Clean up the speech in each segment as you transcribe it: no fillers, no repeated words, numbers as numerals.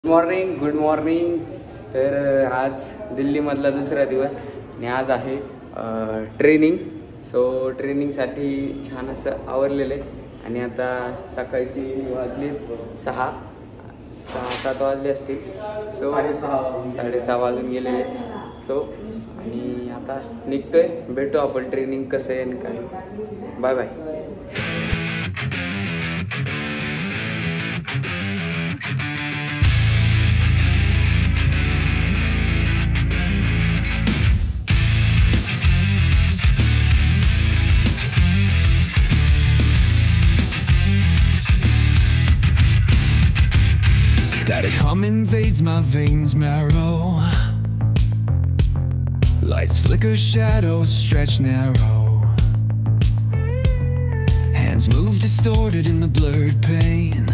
Good morning. तर आज दिल्लीमधला दुसरा दिवस आणि आज आहे ट्रेनिंग। सो ट्रेनिंगसाठी छान असं आवरलेलं आहे आणि आता सकाळची वाजली 6-7 वाजले असतील। सो 6:30 वाजून गेलेले। सो आणि आता निघतोय, भेटू आपण ट्रेनिंग कसं आहे आणि काय। Bye bye. Static hum invades my veins marrow. Lights flicker, shadows stretch narrow. Hands move distorted in the blurred pain.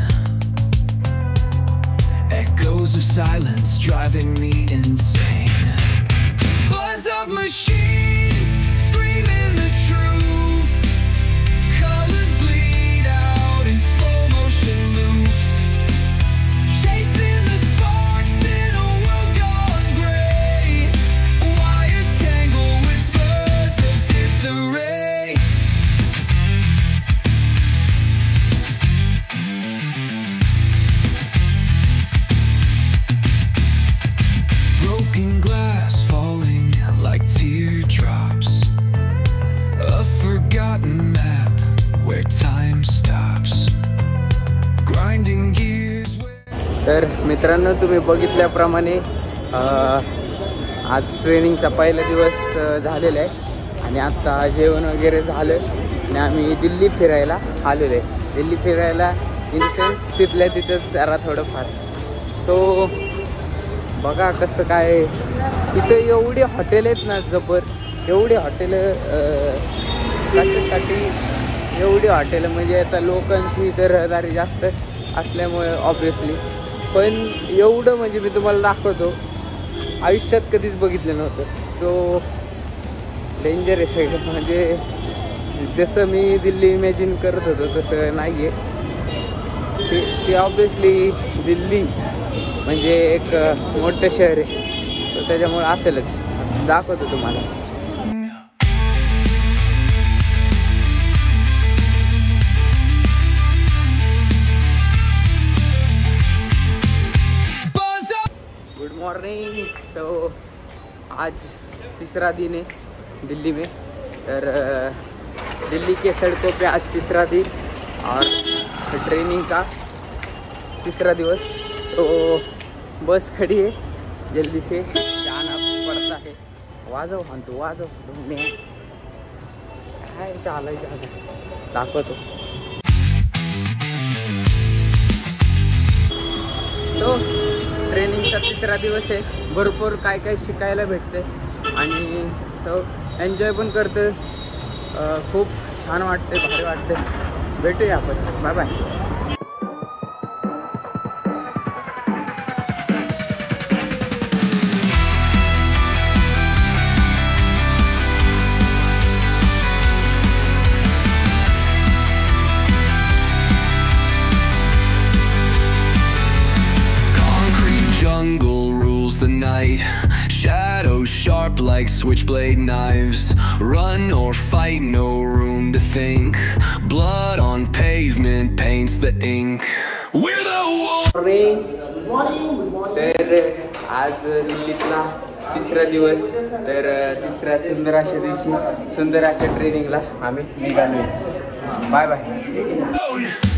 Echoes of silence driving me insane. Buzz of machines screaming the truth. Colors bleed out in slow motion loops. तर मित्रांनो, तुम्ही बघितल्याप्रमाणे आज ट्रेनिंगचा पहिला दिवस झालेला आहे आणि आत्ता जेवण वगैरे झालं आणि आम्ही दिल्ली फिरायला आलेलो आहे। दिल्ली फिरायला इन द सेन्स तिथल्या तिथंच जरा थोडंफार। सो बघा कसं काय, तिथे एवढी हॉटेल आहेत ना जबर, एवढी हॉटेल कशासाठी एवढी हॉटेल म्हणजे आता लोकांची इथे रहदारी जास्त असल्यामुळे ऑब्विसली, पण एवढं म्हणजे मी तुम्हाला दाखवतो, आयुष्यात कधीच बघितलं नव्हतं। सो डेंजरस आहे, म्हणजे जसं मी दिल्ली इमॅजिन करत होतो तसं नाही आहे ते ऑब्विसली दिल्ली म्हणजे एक मोठं शहर आहे, तर त्याच्यामुळे असेलच, दाखवतो तुम्हाला। मॉर्निंग। तो आज तीसरा दिन है दिल्ली में। तर दिल्ली के सड़कों पे आज तीसरा दिन और ट्रेनिंग का तीसरा दिवस। तो बस खड़ी है, जल्दी से जाना पड़ता है। वाजव म्हणतो, वाजव काय चालायचं दाखवतो। तो ट्रेनिंगचा तिसरा दिवस आहे, भरपूर काय काय शिकायला भेटते आणि तो एन्जॉय पण करते, खूप छान वाटते, भारी वाटते। भेटूया आपण, bye bye. Shadows sharp like switchblade knives. Run or fight, no room to think. Blood on pavement paints the ink. We're the Good morning. तर आज दिल्लीतला तिसरा दिवस, तर तिसऱ्या सुंदर अशा दिवशी सुंदर अशा ट्रेनिंगला आम्ही निघालो। Bye bye.